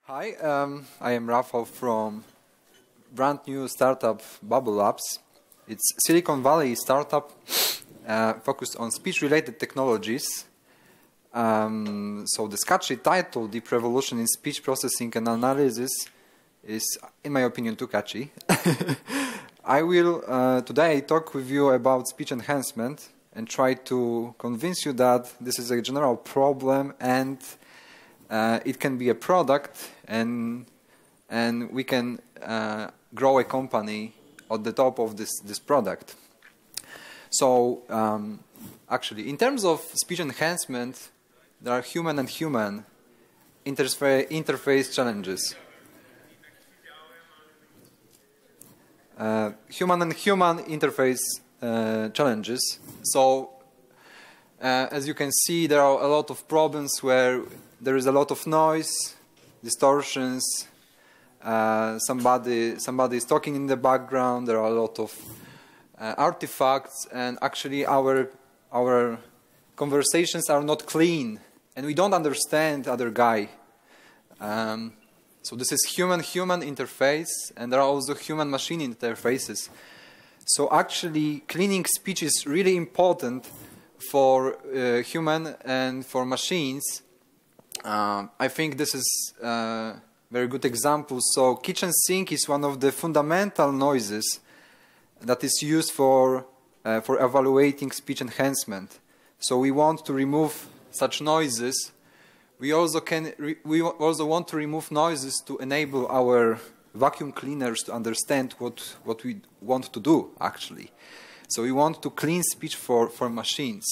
Hi, I am Rafał from brand new startup Bubble Labs. It's Silicon Valley startup focused on speech-related technologies. So the catchy title, Deep Revolution in Speech Processing and Analysis, is, in my opinion, too catchy. I will today talk with you about speech enhancement and try to convince you that this is a general problem and it can be a product, and we can grow a company at the top of this product. So actually, in terms of speech enhancement, there are human and human interface challenges. Human and human interface challenges. So as you can see, there are a lot of problems where there is a lot of noise, distortions, somebody is talking in the background, there are a lot of artifacts, and actually our conversations are not clean, and we don't understand other guy. So this is human-human interface, and there are also human-machine interfaces. So actually, cleaning speech is really important for human and for machines. I think this is a very good example. So kitchen sink is one of the fundamental noises that is used for evaluating speech enhancement. So we want to remove such noises. We also want to remove noises to enable our vacuum cleaners to understand what we want to do actually. So we want to clean speech for machines.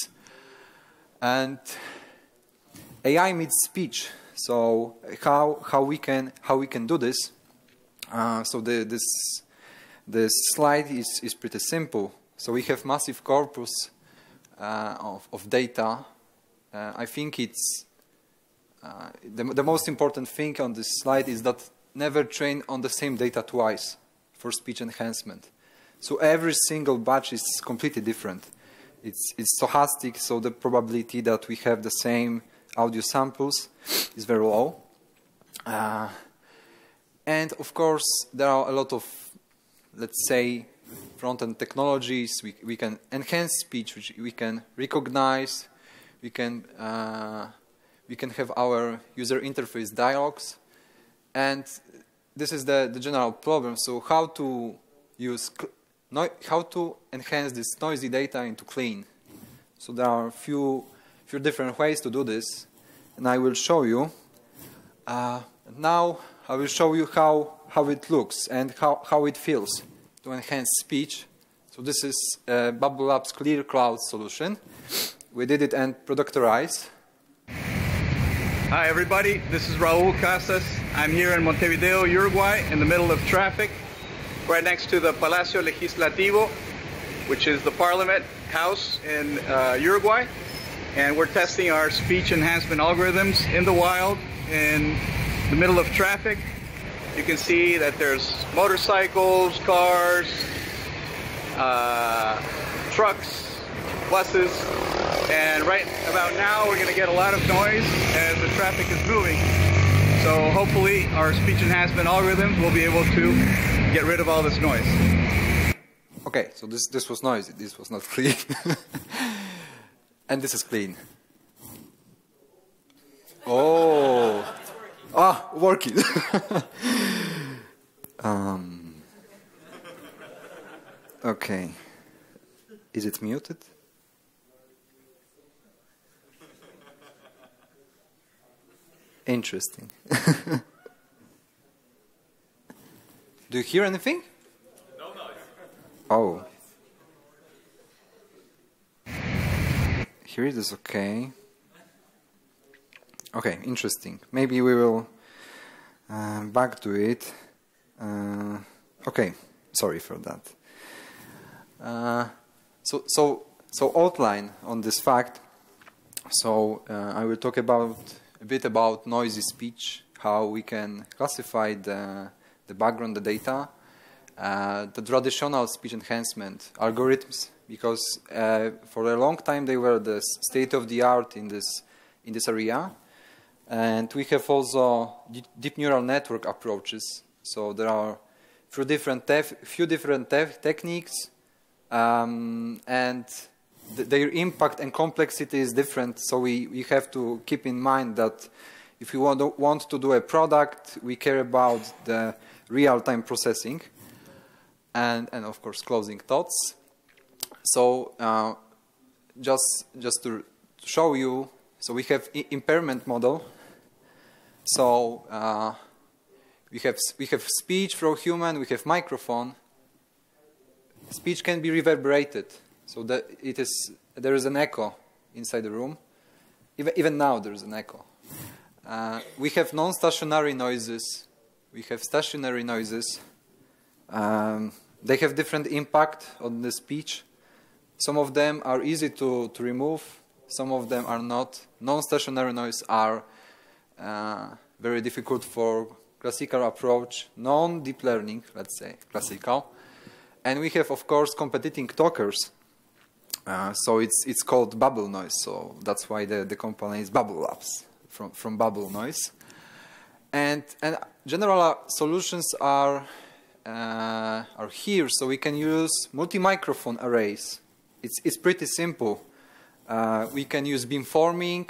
And AI meets speech. So how we can do this? So this slide is pretty simple. So we have massive corpus of data. I think it's the most important thing on this slide is that never train on the same data twice for speech enhancement. So every single batch is completely different. It's stochastic, so the probability that we have the same audio samples is very low. And of course, there are a lot of, let's say, front-end technologies. We can enhance speech, we can recognize, we can have our user interface dialogues. And this is the general problem. So how to enhance this noisy data into clean? So there are a few different ways to do this, and I will show you. Now I will show you how it looks and how it feels to enhance speech. So this is Bubble Labs Clear Cloud solution. We did it and productorized. Hi everybody, this is Raul Casas. I'm here in Montevideo, Uruguay, in the middle of traffic, right next to the Palacio Legislativo, which is the Parliament House in Uruguay. And we're testing our speech enhancement algorithms in the wild, in the middle of traffic. You can see that there's motorcycles, cars, trucks, buses, and right about now we're going to get a lot of noise as the traffic is moving. So hopefully our speech enhancement algorithms will be able to get rid of all this noise. Okay, so this was noisy, this was not clean. And this is clean. Oh, working. Okay, is it muted? Interesting. Do you hear anything? No noise. Oh. Here it is okay. Okay, interesting. Maybe we will back to it. Okay, sorry for that. So outline on this fact. So I will talk a bit about noisy speech, how we can classify the background, the data, the traditional speech enhancement algorithms, because for a long time they were the state of the art in this area. And we have also deep neural network approaches. So there are few different techniques, and their impact and complexity is different. So we have to keep in mind that if we want to do a product, we care about the real-time processing and of course closing thoughts. So just to show you, so we have impairment model. So we have speech from human, we have microphone. Speech can be reverberated, so that there is an echo inside the room. Even now there is an echo. We have non-stationary noises. We have stationary noises. They have different impact on the speech. Some of them are easy to remove. Some of them are not. Non-stationary noise are very difficult for classical approach, non-deep learning, let's say, classical. And we have, of course, competing talkers. So it's called bubble noise. So that's why the company is Bubble Labs, from bubble noise. And general solutions are here. So we can use multi-microphone arrays. It's pretty simple. We can use beamforming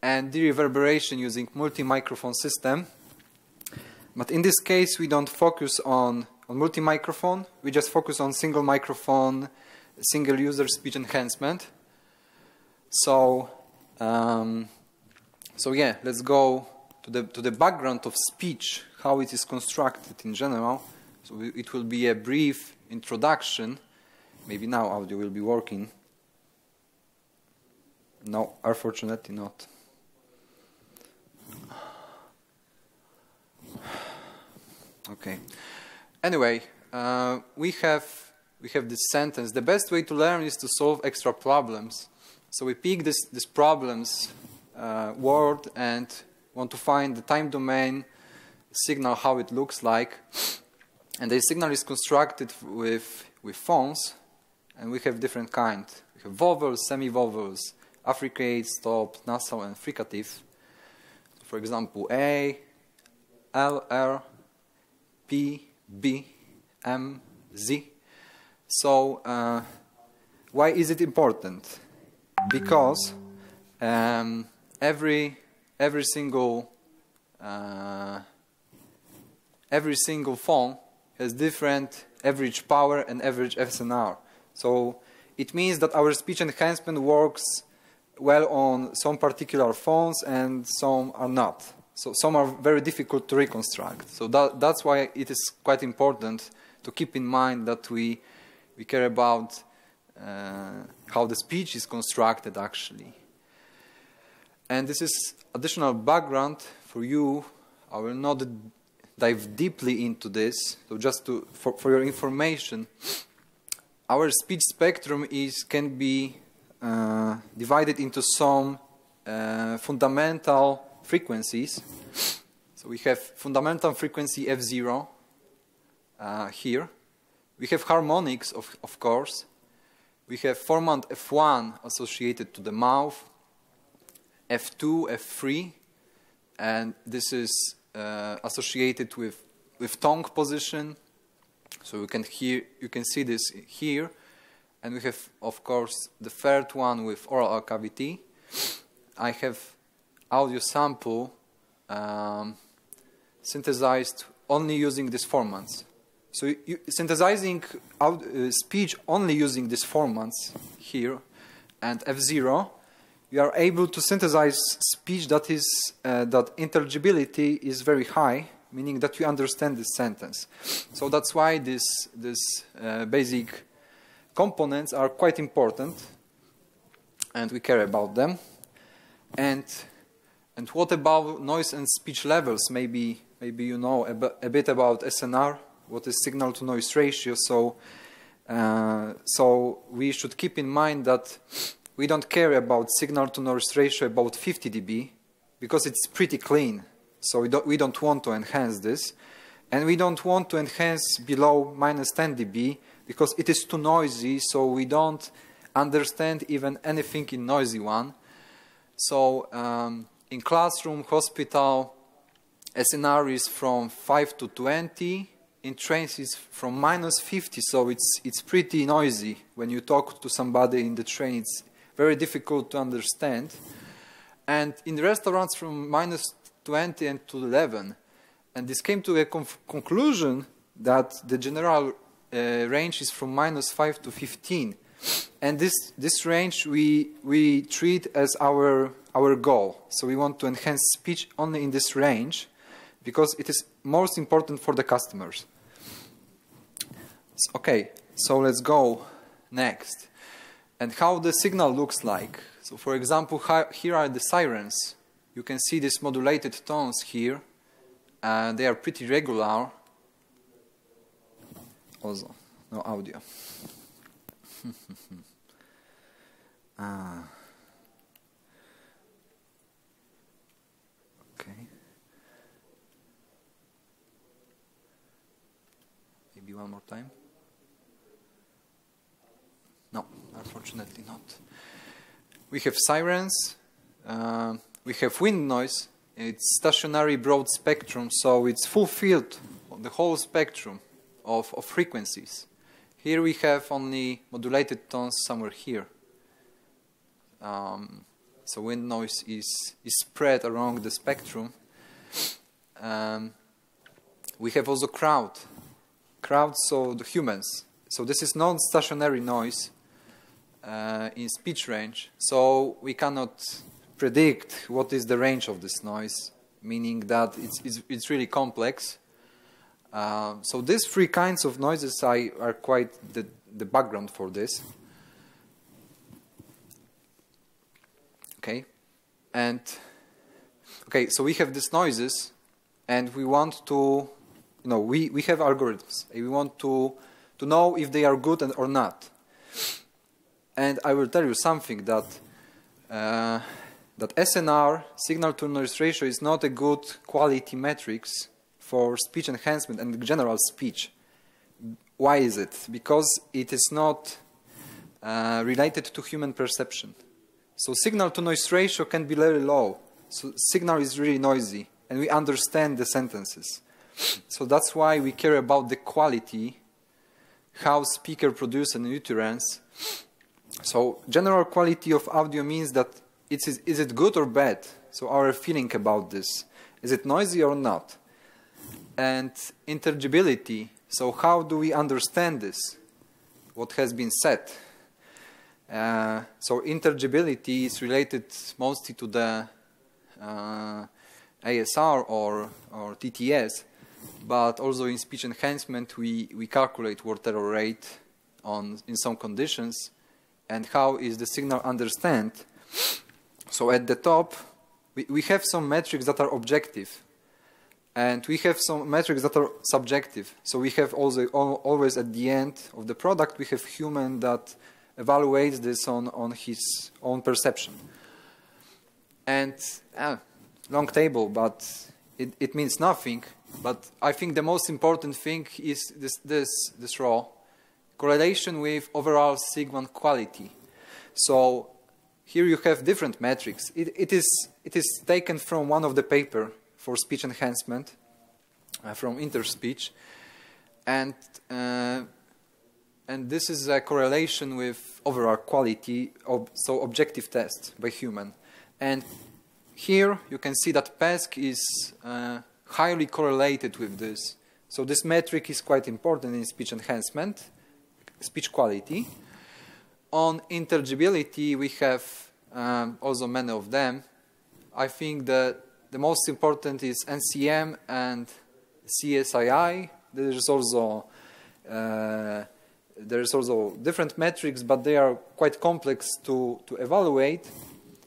and de-reverberation using multi-microphone system. But in this case, we don't focus on multi-microphone. We just focus on single microphone, single user speech enhancement. So, so yeah, let's go to the background of speech, how it is constructed in general. So it will be a brief introduction. Maybe now audio will be working. No, unfortunately not. Okay. Anyway, we have this sentence. The best way to learn is to solve extra problems. So we pick this problems word and want to find the time domain signal, how it looks like. And the signal is constructed with phones, and we have different kinds. We have vowels, semi-vowels, affricate, stop, nasal, and fricative. For example, A, L, R, P, B, M, Z. So why is it important? Because every single phone has different average power and average FSNR. So it means that our speech enhancement works well on some particular phones and some are not. So some are very difficult to reconstruct. So that's why it is quite important to keep in mind that we care about how the speech is constructed actually. And this is additional background for you. I will not dive deeply into this. So just for your information, our speech spectrum can be divided into some fundamental frequencies. So we have fundamental frequency F0 here. We have harmonics, of course. We have formant F1 associated to the mouth, F2, F3, and this is associated with tongue position. So you can see this here. And we have, of course, the third one with oral cavity. I have audio sample synthesized only using these formats. So synthesizing speech only using these formats here and F0, you are able to synthesize speech that intelligibility is very high, meaning that you understand this sentence. So that's why these basic components are quite important, and we care about them. And what about noise and speech levels? Maybe you know a bit about SNR. What is signal to noise ratio? So we should keep in mind that we don't care about signal to noise ratio about 50 dB because it's pretty clean. So we don't want to enhance this, and we don't want to enhance below -10 dB because it is too noisy. So we don't understand even anything in noisy one. So In classroom, hospital, SNR is from 5 to 20. In trains is from -50, so it's pretty noisy. When you talk to somebody in the train, it's very difficult to understand. And in the restaurants from -20 and to 11. And this came to a conclusion that the general range is from -5 to 15. And this range we treat as our goal. So we want to enhance speech only in this range because it is most important for the customers. Okay, so let's go next. And how the signal looks like. So for example, here are the sirens. You can see these modulated tones here. They are pretty regular. Also, no audio. Okay. Maybe one more time. No, unfortunately not. We have sirens. We have wind noise. It's stationary broad spectrum, so it's fulfilled the whole spectrum of frequencies. Here we have only modulated tones somewhere here. So wind noise is spread along the spectrum. We have also crowd, so the humans. So this is non-stationary noise in speech range. So we cannot predict what is the range of this noise, meaning that it's really complex. So these three kinds of noises are quite the background for this. Okay, and okay, so we have these noises, and we want to, we have algorithms. We want to know if they are good or not. And I will tell you something that that SNR, signal to noise ratio, is not a good quality metrics for speech enhancement and general speech. Why is it? Because it is not related to human perception. So signal to noise ratio can be very low. So signal is really noisy, and we understand the sentences. So that's why we care about the quality, how speaker produce an utterance. So general quality of audio means that is it good or bad? So our feeling about this. Is it noisy or not? And intelligibility. So how do we understand this? What has been said? So intelligibility is related mostly to the ASR or TTS, but also in speech enhancement we calculate word error rate in some conditions, and how is the signal understand. So at the top we have some metrics that are objective, and we have some metrics that are subjective. So we have also always at the end of the product we have human that evaluates this on his own perception. And long table, but it means nothing. But I think the most important thing is this raw correlation with overall sigma quality. So here you have different metrics. It is taken from one of the paper for speech enhancement, from interspeech, and this is a correlation with overall quality, so objective test by human. And here you can see that PESC is highly correlated with this. So this metric is quite important in speech enhancement, speech quality. On intelligibility we have also many of them. I think that the most important is NCM and CSII. There's also different metrics, but they are quite complex to evaluate.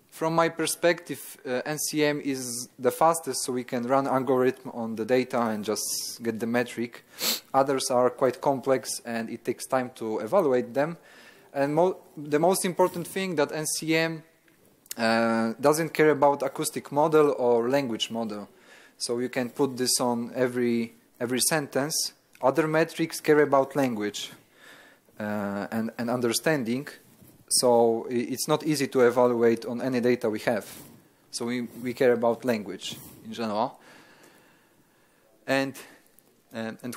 From my perspective, NCM is the fastest, so we can run algorithm on the data and just get the metric. Others are quite complex, and it takes time to evaluate them. And the most important thing that NCM doesn't care about acoustic model or language model. So you can put this on every sentence. Other metrics care about language and understanding. So it's not easy to evaluate on any data we have. So we care about language in general. And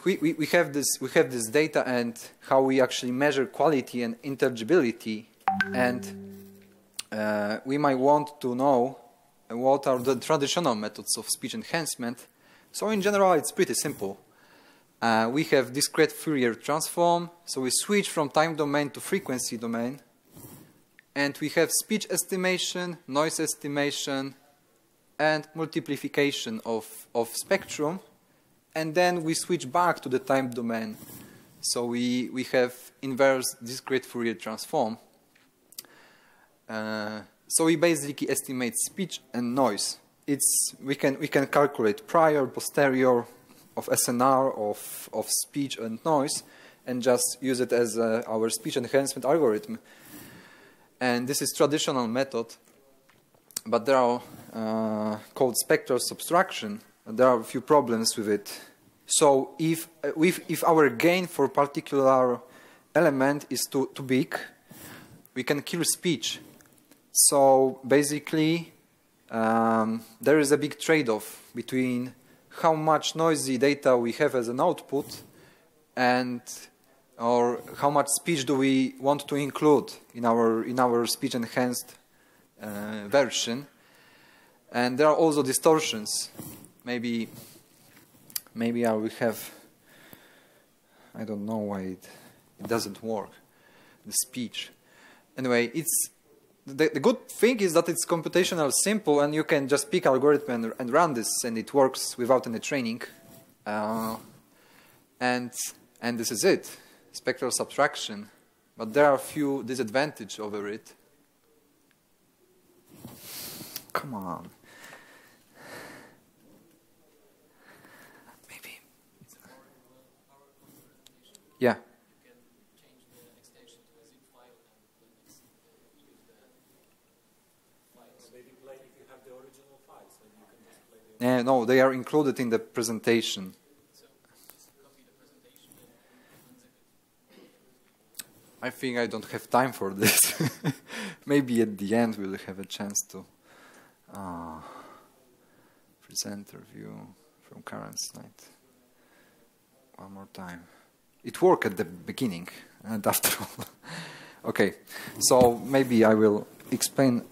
we have this data and how we actually measure quality and intelligibility, and we might want to know what are the traditional methods of speech enhancement. So in general, it's pretty simple. We have discrete Fourier transform, so we switch from time domain to frequency domain, and we have speech estimation, noise estimation, and multiplication of spectrum, and then we switch back to the time domain. So we have inverse discrete Fourier transform. So we basically estimate speech and noise. We can calculate prior, posterior of SNR of speech and noise, and just use it as our speech enhancement algorithm. And this is traditional method, but there are called spectral subtraction. There are a few problems with it. So if our gain for a particular element is too big, we can kill speech. So basically, there is a big trade-off between how much noisy data we have as an output and or how much speech do we want to include in our speech enhanced version. And there are also distortions. Maybe I will have, I don't know why it doesn't work, the speech. Anyway, the good thing is that it's computational simple, and you can just pick algorithm and run this, and it works without any training. And this is it, spectral subtraction. But there are a few disadvantages over it. Come on. Maybe. Yeah. No, they are included in the presentation. I think I don't have time for this. Maybe at the end we'll have a chance to presenter view from current slide. One more time. It worked at the beginning and after all. Okay, so maybe I will explain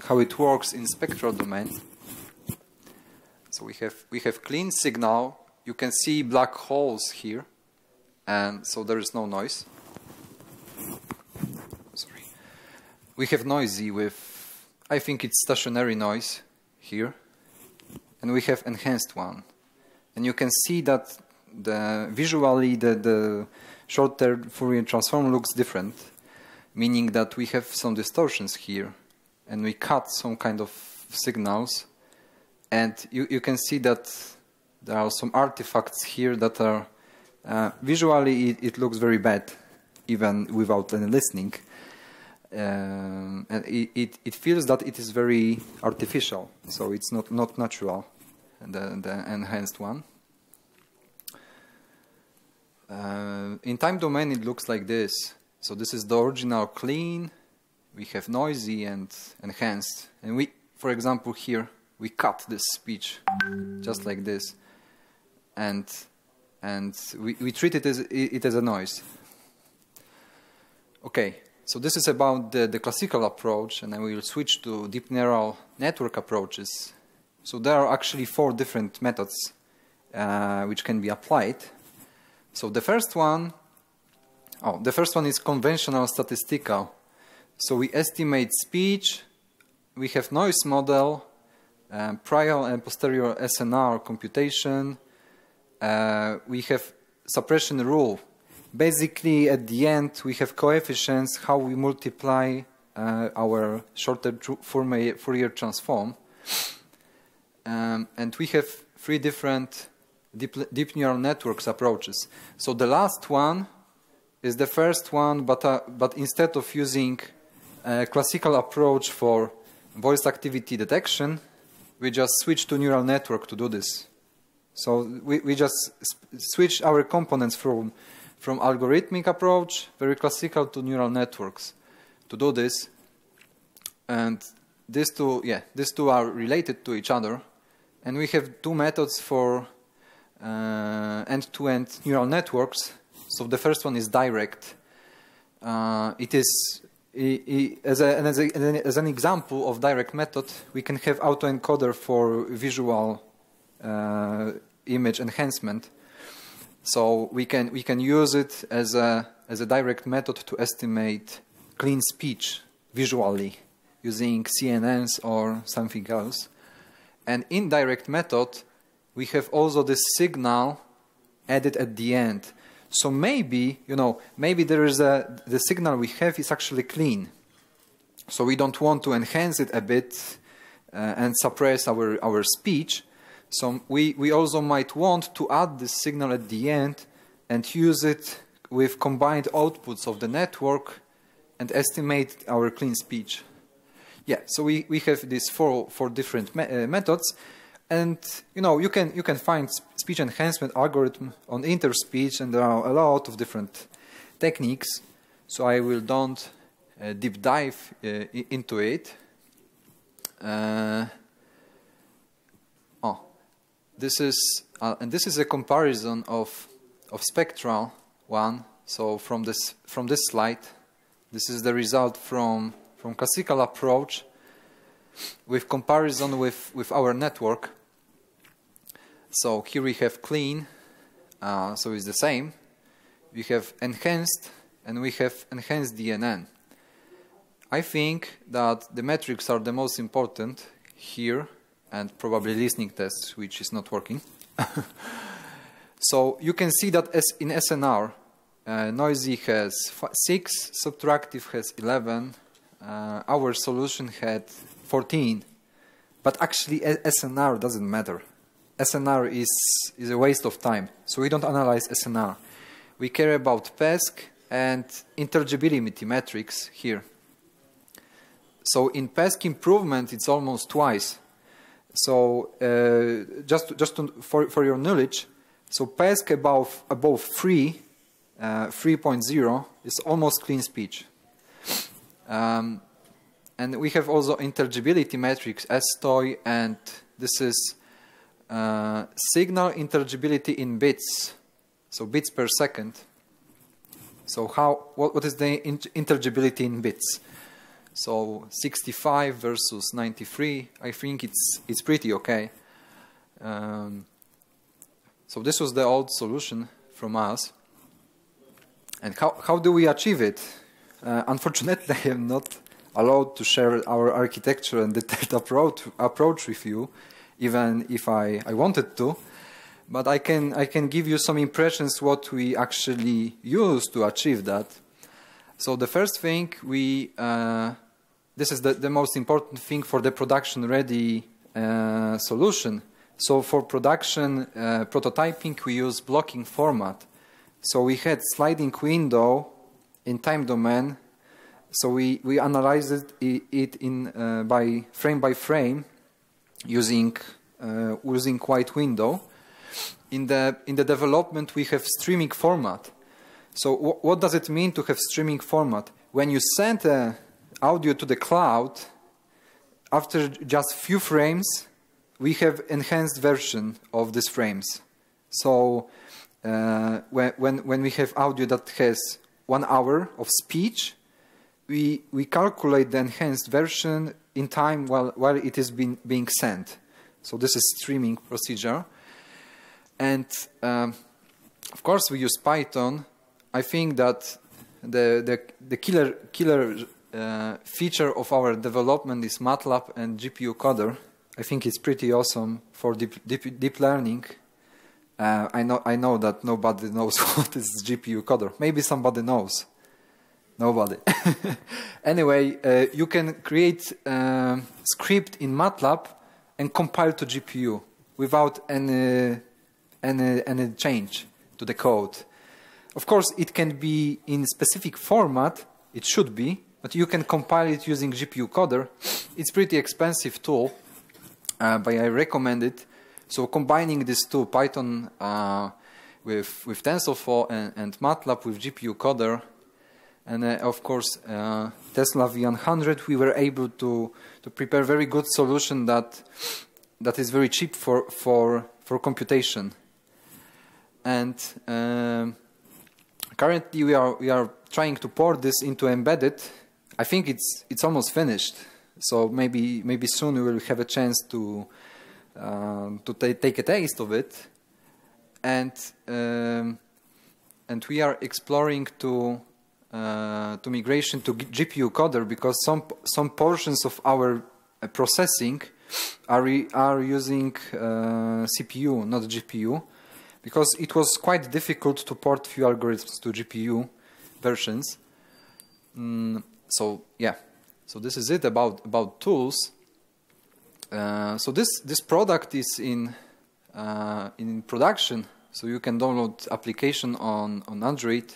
how it works in spectral domain. So we have clean signal. You can see black holes here, and so there is no noise. Sorry. We have noisy with, I think it's stationary noise here, and we have enhanced one. And you can see that visually the short-term Fourier transform looks different, meaning that we have some distortions here, and we cut some kind of signals. And you can see that there are some artifacts here that are visually it looks very bad, even without any listening. And it feels that it is very artificial, so it's not natural, the enhanced one. In time domain it looks like this. So this is the original clean, we have noisy and enhanced. And we, for example, here we cut this speech just like this, and we treat it as a noise. Okay, so this is about the classical approach, and then we will switch to deep neural network approaches. So there are actually 4 different methods which can be applied. So the first one is conventional statistical. So we estimate speech, we have noise model, prior and posterior SNR computation, we have suppression rule. Basically, at the end, we have coefficients, how we multiply our short-term Fourier transform. And we have 3 different deep neural networks approaches. So the last one is the first one, but instead of using a classical approach for voice activity detection, we just switch to neural network to do this. So we just switch our components from algorithmic approach, very classical, to neural networks to do this. And these two are related to each other, and we have two methods for end-to-end neural networks. So the first one is direct. It is as an example of direct method, we can have autoencoder for visual image enhancement. So we can use it as a direct method to estimate clean speech visually using CNNs or something else. And indirect method, we have also this signal added at the end. So maybe, maybe there is the signal we have is actually clean. So we don't want to enhance it a bit and suppress our speech. So we also might want to add this signal at the end and use it with combined outputs of the network and estimate our clean speech. Yeah, so we have these four different methods, and you can find speech enhancement algorithm on interspeech, and there are a lot of different techniques. So I will don't deep dive into it. This is a comparison of spectral one. So from this slide, this is the result from classical approach with comparison with our network. So here we have clean, so it's the same. We have enhanced, and we have enhanced DNN. I think that the metrics are the most important here, and probably listening tests, which is not working. So you can see that as in SNR, noisy has 6, subtractive has 11, our solution had 14. But actually SNR doesn't matter. SNR is a waste of time, so we don't analyze SNR. We care about PESC and intelligibility metrics here. So in PESC improvement, it's almost twice. So for your knowledge, so PESC above 3, 3.0 is almost clean speech. And we have also intelligibility metrics, STOI, and this is signal intelligibility in bits, so bits per second. So what is the intelligibility in bits? So 65 versus 93, I think it's pretty okay. So this was the old solution from us. And how do we achieve it? Unfortunately, I am not allowed to share our architecture and detailed approach with you, even if I wanted to. But I can give you some impressions what we actually use to achieve that. So the first thing this is the most important thing for the production-ready solution. So for production prototyping, we use blocking format. So we had sliding window in time domain. So we analyzed it in by frame using white window. In the development, we have streaming format. So what does it mean to have streaming format? When you send audio to the cloud, after just few frames, we have enhanced version of these frames. So when we have audio that has 1 hour of speech, we calculate the enhanced version in time while it is being sent. So this is streaming procedure. And of course we use Python. I think that the killer feature of our development is MATLAB and GPU coder. I think it's pretty awesome for deep learning. I know that nobody knows what is GPU coder. Maybe somebody knows. Nobody. Anyway, you can create script in MATLAB and compile to GPU without any change to the code. Of course, it can be in specific format. It should be, but you can compile it using GPU coder. It's pretty expensive tool, but I recommend it. So combining these two, Python with TensorFlow and MATLAB with GPU coder, And of course, Tesla V100, we were able to prepare very good solution that is very cheap for computation. And currently we are trying to port this into embedded. I think it's almost finished. So maybe soon we will have a chance to take a taste of it. And we are exploring to migration to GPU coder, because some portions of our processing are using CPU, not GPU, because it was quite difficult to port few algorithms to GPU versions. So yeah, so this is it about tools. So this product is in production, so you can download application on Android,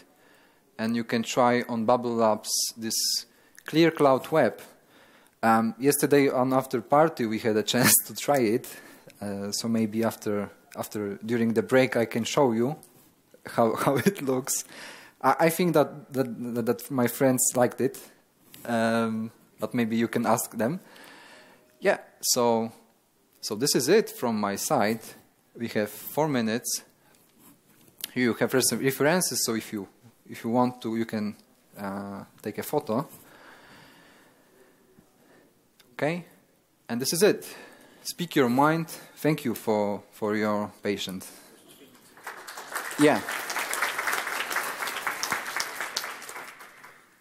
and you can try on Bubble Labs this Clear Cloud Web. Yesterday on after party we had a chance to try it, so maybe during the break I can show you how it looks. I think that my friends liked it, but maybe you can ask them. Yeah, so this is it from my side. We have 4 minutes. Here you have some references, so if you want to, you can take a photo. Okay, and this is it. Speak your mind. Thank you for your patience. Yeah.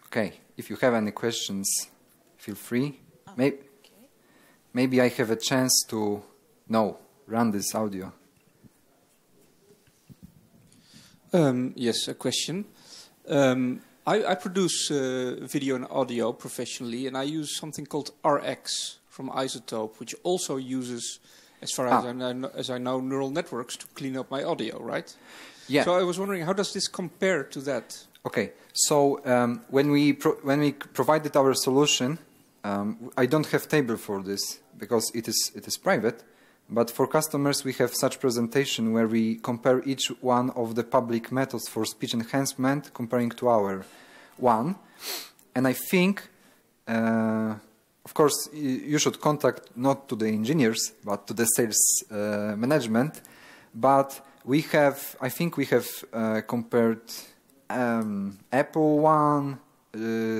Okay, if you have any questions, feel free. Maybe I have a chance to run this audio. Yes, a question. I produce video and audio professionally, and I use something called RX from Isotope, which also uses, as far as I know, neural networks to clean up my audio, right? Yeah. So I was wondering, how does this compare to that? Okay, so when we provided our solution, I don't have table for this because it is private. But for customers, we have such presentation where we compare each one of the public methods for speech enhancement comparing to our one. And I think, of course, you should contact not to the engineers, but to the sales management. But I think we have compared Apple one,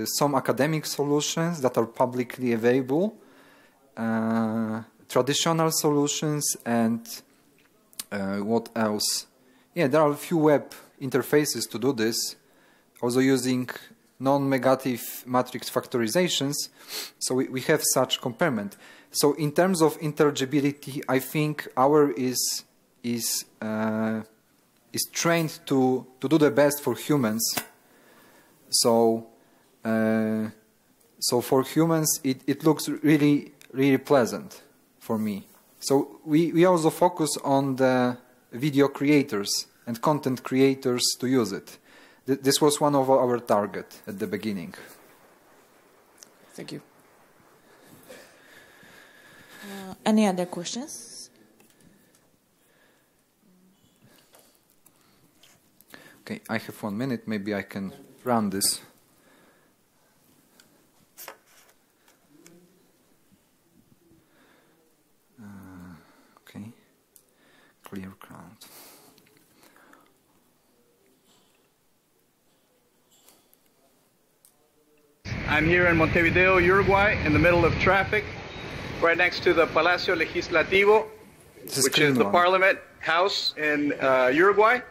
some academic solutions that are publicly available, traditional solutions, and what else? Yeah, there are a few web interfaces to do this, also using non-negative matrix factorizations. So we have such comparison. So in terms of intelligibility, I think our is trained to do the best for humans. So for humans, it looks really pleasant for me. So we also focus on the video creators and content creators to use it. This was one of our target at the beginning. Thank you. Any other questions? Okay, I have 1 minute. Maybe I can run this. Okay, clear ground. I'm here in Montevideo, Uruguay, in the middle of traffic, right next to the Palacio Legislativo, which is the Parliament House in Uruguay.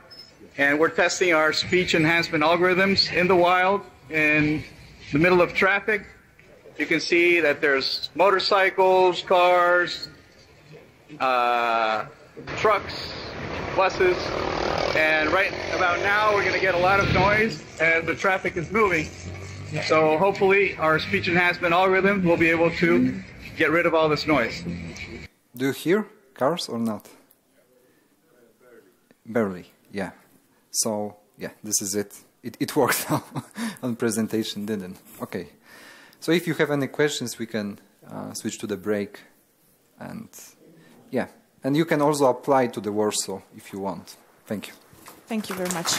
And we're testing our speech enhancement algorithms in the wild, in the middle of traffic. You can see that there's motorcycles, cars, trucks, buses, and right about now we're going to get a lot of noise as the traffic is moving. So hopefully our speech enhancement algorithm will be able to get rid of all this noise. Do you hear cars or not? Barely, yeah. So yeah, this is it. It worked now on presentation, didn't? Okay. So if you have any questions, we can switch to the break. And yeah, and you can also apply to the Warsaw if you want. Thank you. Thank you very much.